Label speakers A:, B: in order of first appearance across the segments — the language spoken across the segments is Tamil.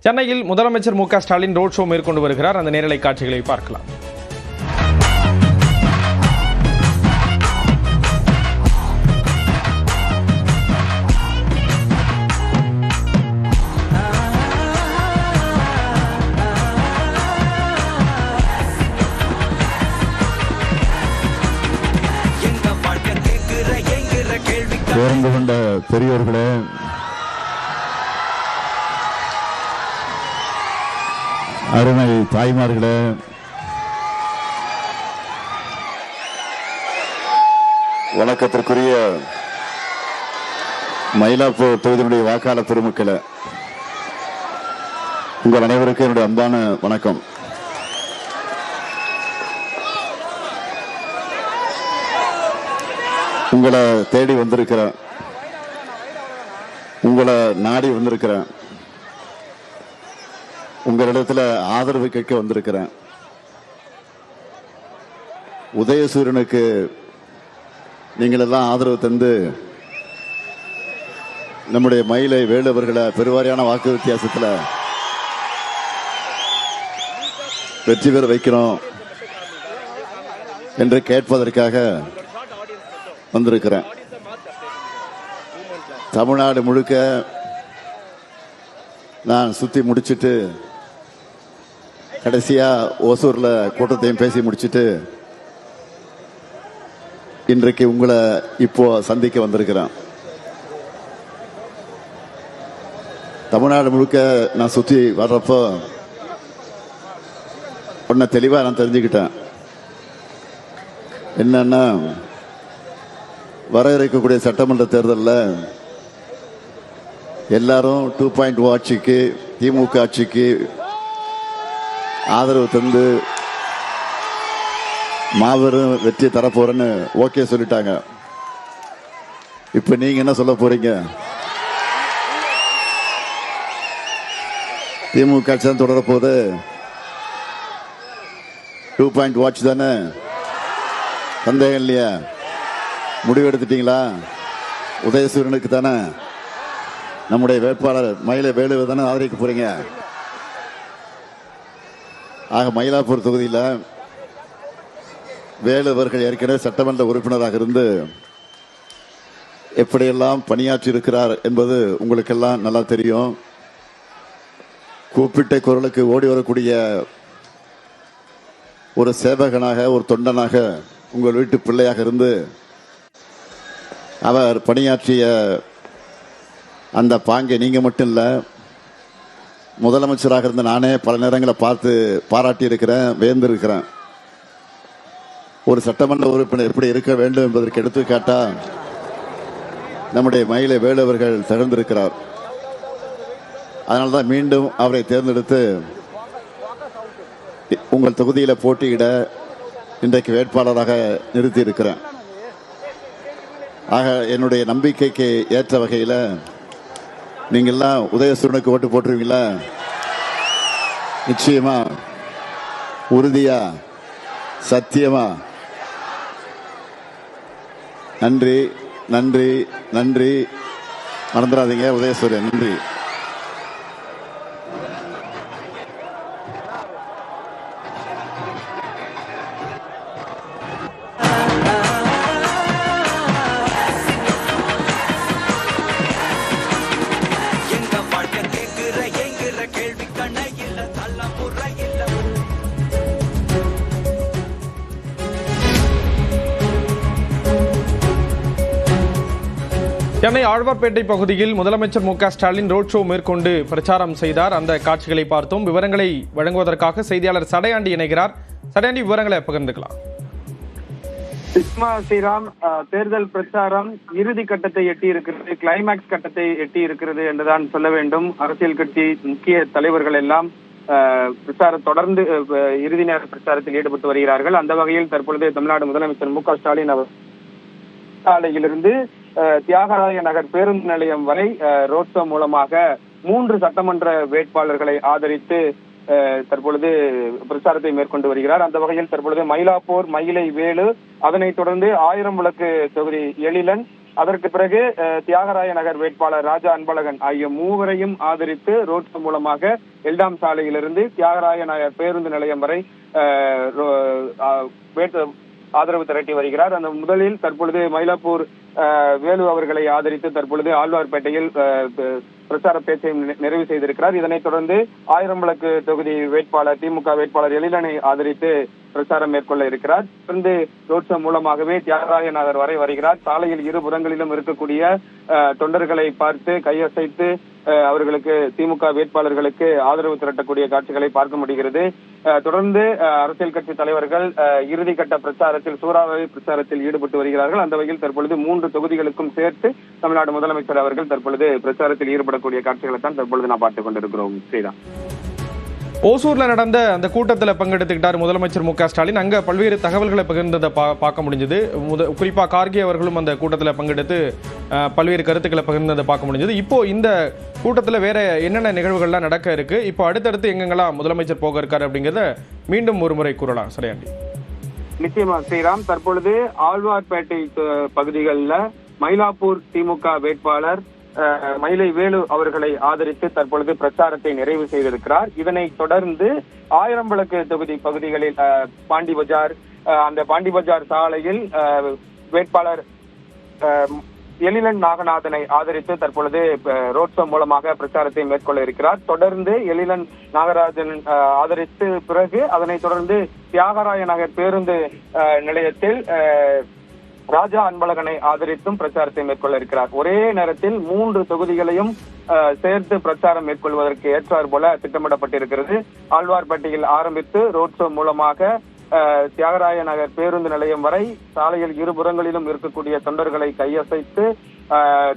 A: சென்னையில் முதலமைச்சர் மு.க. ஸ்டாலின் ரோட் ஷோ மேற்கொண்டு வருகிறார். அந்த நேரலை காட்சிகளை பார்க்கலாம்.
B: பேருந்து கொண்ட பெரியோர்களே, அருமை தாய்மார்களே, வணக்கத்திற்குரிய மயிலாப்பூர் தொகுதியினுடைய வாக்காளர் பெருமக்களே, உங்கள் அனைவருக்கும் என்னுடைய அன்பான வணக்கம். உங்களை தேடி வந்திருக்கிறேன், உங்களை நாடி வந்திருக்கிறேன், உங்களிடத்துல ஆதரவு கேட்க வந்திருக்கிறேன். உதயசூரியனுக்கு நீங்கள் எல்லாம் ஆதரவு தந்து நம்முடைய மயிலை வேலு அவர்களை பெருவாரியான வாக்கு வித்தியாசத்தில் வெற்றி பெற வைக்கணும் என்று கேட்பதற்காக வந்திருக்கிறேன். தமிழ்நாடு முழுக்க நான் சுத்தி முடிச்சிட்டு கடைசியா ஓசூர்ல கூட்டத்தையும் பேசி முடிச்சிட்டு இன்றைக்கு உங்களை இப்போ சந்திக்க வந்திருக்கிறேன். தமிழ்நாடு முழுக்க நான் சுத்தி வர்றப்போ ஒன்ன தெளிவா நான் தெரிஞ்சுக்கிட்டேன். என்னன்னா, வர இருக்கக்கூடிய சட்டமன்ற தேர்தலில் எல்லாரும் 2.0 ஆட்சிக்கு, திமுக ஆட்சிக்கு ஆதரவு தந்து மாபெரும் வெற்றி தரப்போறேன்னு ஓகே சொல்லிட்டாங்க. இப்ப நீங்க என்ன சொல்ல போறீங்க? திமுக ஆட்சி தான் தொடர போது, 2.0 ஆட்சி தானே, சந்தேகம் இல்லையா? முடிவு எடுத்துட்டீங்களா? உதயசூரியனுக்கு தானே, நம்முடைய வேட்பாளர் மயிலை வேலுவை தானே ஆதரிக்க போறீங்க. ஆக மயிலாப்பூர் தொகுதியில் வேலு அவர்கள் ஏற்கனவே சட்டமன்ற உறுப்பினராக இருந்து எப்படியெல்லாம் பணியாற்றி இருக்கிறார் என்பது உங்களுக்கெல்லாம் நல்லா தெரியும். கூப்பிட்ட குரலுக்கு ஓடி வரக்கூடிய ஒரு சேவகனாக, ஒரு தொண்டனாக, உங்கள் வீட்டு பிள்ளையாக இருந்து அவர் பணியாற்றிய அந்த பாங்கை நீங்க மட்டும் இல்ல, முதலமைச்சராக இருந்த நானே பல நேரங்களை பார்த்து பாராட்டி இருக்கிறேன், வேந்திருக்கிறேன். ஒரு சட்டமன்ற உறுப்பினர் எப்படி இருக்க வேண்டும் என்பதற்கு எடுத்துக்காட்டா நம்முடைய மயிலை வேலு அவர்கள் திகழ்ந்திருக்கிறார். அதனால்தான் மீண்டும் அவரை தேர்ந்தெடுத்து உங்கள் தொகுதியில போட்டியிட இன்றைக்கு வேட்பாளராக நிறுத்தி இருக்கிறேன். ஆக என்னுடைய நம்பிக்கைக்கு ஏற்ற வகையில் நீங்கள்லாம் உதயசூரனுக்கு ஓட்டு போட்டுருவீங்களா? நிச்சயமா, உறுதியா, சத்தியமா? நன்றி, நன்றி, நன்றி. மறந்துடாதீங்க, உதயசூரியன். நன்றி.
A: சென்னை ஆழ்வார்பேட்டை பகுதியில் முதலமைச்சர் மு.க. ஸ்டாலின் ரோட் ஷோ மேற்கொண்டு பிரச்சாரம் செய்தார். அந்த காட்சிகளை பார்த்தோம். விவரங்களை வழங்குவதற்காக செய்தியாளர் சடையாண்டி இணைகிறார். சடையாண்டி, விவரங்களை பகிர்ந்துக்கலாம்.
C: ஸ்ரீராம், தேர்தல் பிரச்சாரம் இறுதி கட்டத்தை எட்டி இருக்கிறது, கிளைமேக்ஸ் கட்டத்தை எட்டி இருக்கிறது என்றுதான் சொல்ல வேண்டும். அரசியல் கட்சி முக்கிய தலைவர்கள் எல்லாம் தொடர்ந்து இறுதி நேர பிரச்சாரத்தில் ஈடுபட்டு வருகிறார்கள். அந்த வகையில் தற்பொழுது தமிழ்நாடு முதலமைச்சர் மு.க. ஸ்டாலின் அவர் சாலையிலிருந்து தியாகராய நகர் பேருந்து நிலையம் வரை ரோட் ஷோ மூலமாக 3 சட்டமன்ற வேட்பாளர்களை ஆதரித்து தற்பொழுது பிரச்சாரத்தை மேற்கொண்டு வருகிறார். அந்த வகையில் தற்பொழுது மயிலாப்பூர் மயிலை வேலு, அதனைத் தொடர்ந்து 1000 விளக்கு தொகுதி எழிலன், அதற்கு பிறகு தியாகராய நகர் வேட்பாளர் ராஜா அன்பழகன் ஆகிய மூவரையும் ஆதரித்து ரோட் ஷோ மூலமாக எல்டாம் சாலையிலிருந்து தியாகராய நகர் பேருந்து நிலையம் வரை ஆதரவு திரட்டி வருகிறார். அந்த முதலில் தற்பொழுது மயிலாப்பூர் வேலு அவர்களை ஆதரித்து தற்பொழுது ஆழ்வார்பேட்டையில் பிரச்சார பேச்சை நிறைவு செய்திருக்கிறார். இதனைத் தொடர்ந்து ஆயிரம்விளக்கு தொகுதி வேட்பாளர் திமுக வேட்பாளர் எழிலனை ஆதரித்து பிரச்சாரம் மேற்கொள்ள இருக்கிறார். தொடர்ந்து ரோட் ஷோ மூலமாகவே தியாகராய நகர் வரை வருகிறார். சாலையில் இருபுறங்களிலும் இருக்கக்கூடிய தொண்டர்களை பார்த்து கையசைத்து அவர்களுக்கு திமுக வேட்பாளர்களுக்கு ஆதரவு திரட்டக்கூடிய காட்சிகளை பார்க்க முடிகிறது. தொடர்ந்து அரசியல் கட்சி தலைவர்கள் இறுதிக்கட்ட பிரச்சாரத்தில் சூறாவளி பிரச்சாரத்தில் ஈடுபட்டு வருகிறார்கள். அந்த வகையில் தற்பொழுது 3 தொகுதிகளுக்கும் சேர்த்து தமிழ்நாடு முதலமைச்சர் அவர்கள் தற்பொழுது பிரச்சாரத்தில் ஈடுபடக்கூடிய காட்சிகளை தான் தற்பொழுது நான் பார்த்துக் கொண்டிருக்கிறோம். ஸ்ரீராம்,
A: ஓசூர்ல நடந்த அந்த கூட்டத்தில் பங்கெடுத்துக்கிட்டார் முதலமைச்சர் மு.க.ஸ்டாலின். அங்க பல்வேறு தகவல்களை பகிர்ந்ததை பார்க்க முடிஞ்சது. குறிப்பா கார்கே அவர்களும் அந்த கூட்டத்தில் பங்கெடுத்து பல்வேறு கருத்துக்களை பகிர்ந்ததை பார்க்க முடிஞ்சது. இப்போ இந்த கூட்டத்தில் வேற என்னென்ன நிகழ்வுகள்லாம் நடக்க இருக்கு, இப்போ அடுத்தடுத்து எங்கெங்கெல்லாம் முதலமைச்சர் போக இருக்காரு அப்படிங்கிறத மீண்டும் ஒரு முறை கூறலாம். சரியாண்டி.
C: நிச்சயமா ஸ்ரீராம், தற்பொழுது ஆழ்வார்பேட்டை பகுதிகளில் மயிலாப்பூர் திமுக வேட்பாளர் மயிலை வேலு அவர்களை ஆதரித்து தற்பொழுது பிரச்சாரத்தை நிறைவு செய்திருக்கிறார். இதனைத் தொடர்ந்து ஆயிரம்விளக்கு தொகுதி பகுதிகளில் பாண்டி பஜார், அந்த பாண்டி பஜார் சாலையில் வேட்பாளர் எழிலன் நாகநாதனை ஆதரித்து தற்பொழுது ரோட் ஷோ மூலமாக பிரச்சாரத்தை மேற்கொள்ள இருக்கிறார். தொடர்ந்து எழிலன் நாகராஜன் ஆதரித்து பிறகு அதனைத் தொடர்ந்து தியாகராய நகர் பேருந்து நிலையத்தில் ராஜா அன்பழகனை ஆதரித்தும் பிரச்சாரத்தை மேற்கொள்ள இருக்கிறார். ஒரே நேரத்தில் 3 தொகுதிகளையும் சேர்த்து பிரச்சாரம் மேற்கொள்வதற்கு ஏற்றார் போல திட்டமிடப்பட்டிருக்கிறது. ஆழ்வார்பேட்டையில் ஆரம்பித்து ரோட் ஷோ மூலமாக தியாகராய நகர் பேருந்து நிலையம் வரை சாலையில் இருபுறங்களிலும் இருக்கக்கூடிய தொண்டர்களை கையசைத்து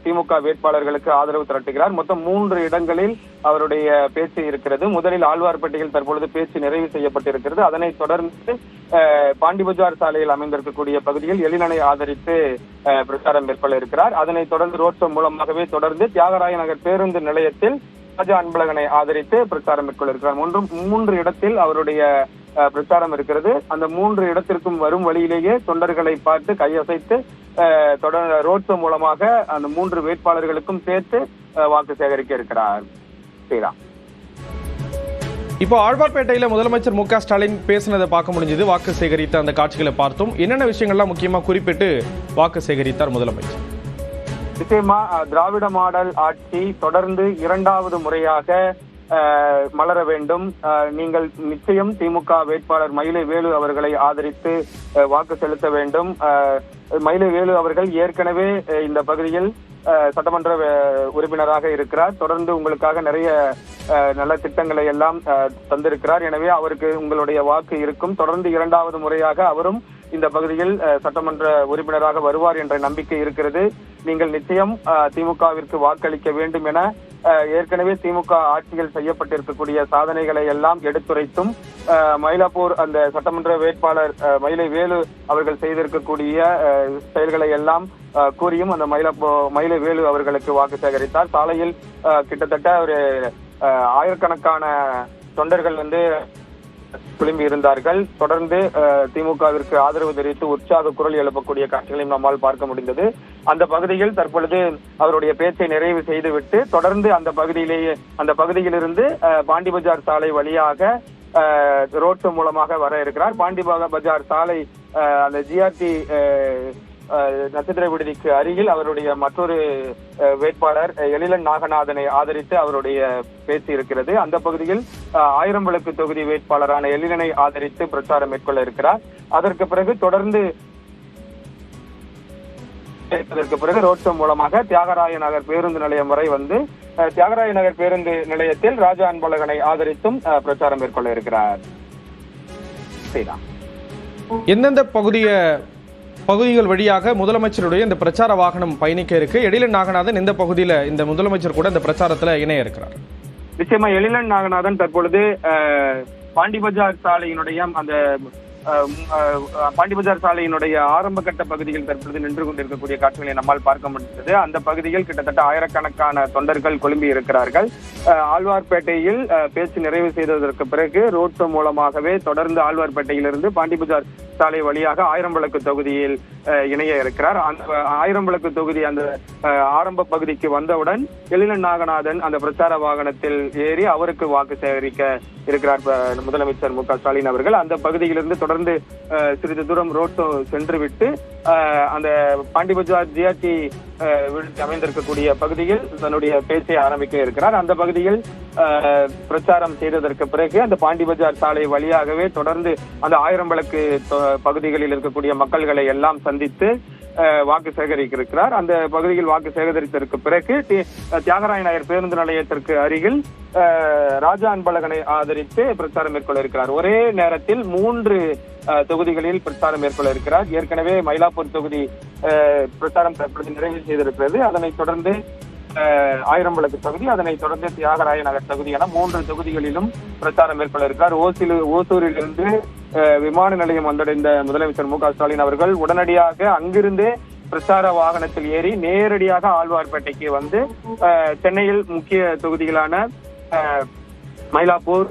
C: திமுக வேட்பாளர்களுக்கு ஆதரவு திரட்டுகிறார். மொத்தம் 3 இடங்களில் அவருடைய பேச்சு இருக்கிறது. முதலில் ஆழ்வார்பேட்டையில் தற்பொழுது பேச்சு நிறைவு செய்யப்பட்டிருக்கிறது. அதனைத் தொடர்ந்து பாண்டி பஜார் சாலையில் அமைந்திருக்கக்கூடிய பகுதியில் எழிலனை ஆதரித்து பிரச்சாரம் மேற்கொள்ள இருக்கிறார். அதனைத் தொடர்ந்து ரோட் ஷோ மூலமாகவே தொடர்ந்து தியாகராய நகர் பேருந்து நிலையத்தில் ராஜா அன்பழகனை ஆதரித்து பிரச்சாரம் மேற்கொள்ள இருக்கிறார். 3 இடத்தில் அவருடைய பிரச்சாரம் இருக்கிறது. அந்த 3 இடத்திற்கும் வரும் வழியிலேயே தொண்டர்களை பார்த்து கையசைத்து ரோட் ஷோ மூலமாக அந்த 3 வேட்பாளர்களுக்கும் சேர்த்து வாக்கு சேகரிக்க இருக்கிறார். ஸ்ரீராம்,
A: இப்போ ஆழ்வார்பேட்டையில முதலமைச்சர் மு.க.ஸ்டாலின் பேசினதை பார்க்க முடிஞ்சது. வாக்கு சேகரித்த அந்த காட்சிகளை பார்த்தோம். என்னென்ன விஷயங்கள்லாம் முக்கியமா குறிப்பிட்டு வாக்கு சேகரித்தார் முதலமைச்சர்?
C: நிச்சயமா திராவிட மாடல் ஆட்சி தொடர்ந்து 2வது முறையாக மலர வேண்டும். நீங்கள் நிச்சயம் திமுக வேட்பாளர் மயிலை வேலு அவர்களை ஆதரித்து வாக்கு செலுத்த வேண்டும். மயிலை வேலு அவர்கள் ஏற்கனவே இந்த பகுதியில் சட்டமன்ற உறுப்பினராக இருக்கிறார். தொடர்ந்து உங்களுக்காக நிறைய நல்ல திட்டங்களை எல்லாம் தந்திருக்கிறார். எனவே அவருக்கு உங்களுடைய வாக்கு இருக்கும். தொடர்ந்து 2வது முறையாக அவரும் இந்த பகுதியில் சட்டமன்ற உறுப்பினராக வருவார் என்ற நம்பிக்கை இருக்கிறது. நீங்கள் நிச்சயம் திமுகவிற்கு வாக்களிக்க வேண்டும் என ஏற்கனவே திமுக ஆட்சியில் செய்யப்பட்டிருக்கக்கூடிய சாதனைகளை எல்லாம் எடுத்துரைத்தும் மயிலாப்பூர் அந்த சட்டமன்ற வேட்பாளர் மயிலை வேலு அவர்கள் செய்திருக்கக்கூடிய செயல்களை எல்லாம் கூறியும் அந்த மயிலை வேலு அவர்களுக்கு வாக்கு சேகரித்தார். சாலையில் கிட்டத்தட்ட ஒரு ஆயிரக்கணக்கான தொண்டர்கள் குழும்பி இருந்தார்கள். தொடர்ந்து திமுகவிற்கு ஆதரவு தெரிவித்து உற்சாக குரல் எழுப்பக்கூடிய காட்சிகளையும் நம்மால் பார்க்க முடிந்தது. அந்த பகுதியில் தற்பொழுது அவருடைய பேச்சை நிறைவு செய்துவிட்டு தொடர்ந்து அந்த பகுதியிலிருந்து பாண்டி பஜார் சாலை வழியாக ரோட் ஷோ மூலமாக வர இருக்கிறார். பாண்டி பஜார் சாலை அந்த ஜிஆர்டி நட்சத்திர விடுதிக்கு அருகில் அவருடைய மற்றொரு வேட்பாளர் எழிலன் நாகநாதனை ஆதரித்து அவருடைய பேச்சு இருக்கிறது. அந்த பகுதியில் ஆயிரம்விளக்கு தொகுதி வேட்பாளரான எழிலனை ஆதரித்து பிரச்சாரம் மேற்கொள்ள இருக்கிறார். அதற்கு பிறகு ரோட் ஷோ மூலமாக தியாகராய நகர் பேருந்து நிலையம் வரை தியாகராய நகர் பேருந்து நிலையத்தில் ராஜா அன்பழகனை ஆதரித்தும் பிரச்சாரம் மேற்கொள்ள இருக்கிறார்.
A: எந்தெந்த பகுதிகள் வழியாக முதலமைச்சருடைய இந்த பிரச்சார வாகனம் பயணிக்க இருக்கு? எழிலன் நாகநாதன் இந்த பகுதியில் இந்த முதலமைச்சர் கூட இந்த பிரச்சாரத்துல இணைய இருக்கிறார்.
C: நிச்சயமா எழிலன் நாகநாதன் தற்பொழுது பாண்டி பஜார் சாலையினுடைய அந்த பாண்டி பஜார் சாலையினுடைய ஆரம்ப கட்ட பகுதியில் தற்பொழுது நின்று கொண்டிருக்கக்கூடிய காட்சிகளை நம்மால் பார்க்க முடிந்தது. அந்த பகுதியில் கிட்டத்தட்ட ஆயிரக்கணக்கான தொண்டர்கள் குழும்பி இருக்கிறார்கள். ஆழ்வார்பேட்டையில் பேச்சு நிறைவு செய்ததற்கு பிறகு ரோட் ஷோ மூலமாகவே தொடர்ந்து ஆழ்வார்பேட்டையிலிருந்து பாண்டி பஜார் சாலை வழியாக ஆயிரம்விளக்கு தொகுதியில் இணைய இருக்கிறார். அந்த ஆயிரம்விளக்கு தொகுதி அந்த ஆரம்ப பகுதிக்கு வந்தவுடன் எழிலன் நாகநாதன் அந்த பிரச்சார வாகனத்தில் ஏறி அவருக்கு வாக்கு சேகரிக்க இருக்கிறார் முதலமைச்சர் மு க ஸ்டாலின் அவர்கள். அந்த பகுதியிலிருந்து தொடர்ந்து சிறிது தூரம் ரோட் ஷோ சென்றுவிட்டு அந்த பாண்டி பஜார் ஜிஆர்டி அமைந்திருக்கக்கூடிய பகுதியில் தன்னுடைய பேச்சை ஆரம்பிக்க இருக்கிறார். அந்த பகுதியில் பிரச்சாரம் செய்ததற்கு பிறகு அந்த பாண்டி பஜார் சாலை வழியாகவே தொடர்ந்து அந்த ஆயிரம்விளக்கு பகுதிகளில் இருக்கக்கூடிய மக்கள்களை எல்லாம் சந்தித்து வாக்கு சேகரிக்க இருக்கிறார். அந்த பகுதியில் வாக்கு சேகரித்ததற்கு பிறகு தியாகராய நகர் பேருந்து நிலையத்திற்கு அருகில் ராஜா அன்பழகனை ஆதரித்து பிரச்சாரம் மேற்கொள்ள இருக்கிறார். ஒரே நேரத்தில் 3 தொகுதிகளில் பிரச்சாரம் மேற்கொள்ள இருக்கிறார். ஏற்கனவே மயிலாப்பூர் தொகுதி பிரச்சாரம் தற்போது நிறைவு செய்திருக்கிறது. அதனைத் தொடர்ந்து ஆயிரம்விளக்கு தொகுதி, அதனைத் தொடர்ந்து தியாகராய நகர் தொகுதி என 3 தொகுதிகளிலும் பிரச்சாரம் மேற்கொள்ள இருக்கிறார். ஓசூரில் இருந்து விமான நிலையம் வந்தடைந்த முதலமைச்சர் மு க ஸ்டாலின் அவர்கள் உடனடியாக அங்கிருந்தே பிரச்சார வாகனத்தில் ஏறி நேரடியாக ஆழ்வார்பேட்டைக்கு வந்து சென்னையில் முக்கிய தொகுதிகளான மயிலாப்பூர்,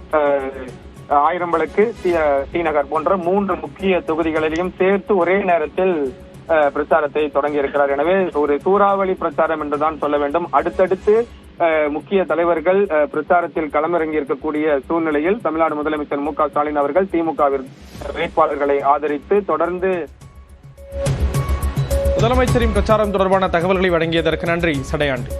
C: ஆயிரம்விளக்கு, டி நகர் போன்ற 3 முக்கிய தொகுதிகளிலும் சேர்த்து ஒரே நேரத்தில் பிரச்சாரத்தை தொடங்கி இருக்கிறார். எனவே ஒரு சூறாவளி பிரச்சாரம் என்றுதான் சொல்ல வேண்டும். அடுத்தடுத்து முக்கிய தலைவர்கள் பிரச்சாரத்தில் களமிறங்கி இருக்கக்கூடிய சூழ்நிலையில் தமிழ்நாடு முதலமைச்சர் மு க ஸ்டாலின் அவர்கள் திமுகவின் வேட்பாளர்களை ஆதரித்து தொடர்ந்து
A: முதலமைச்சரின் பிரச்சாரம் தொடர்பான தகவல்களை வழங்கியதற்கு நன்றி சடையாண்டி.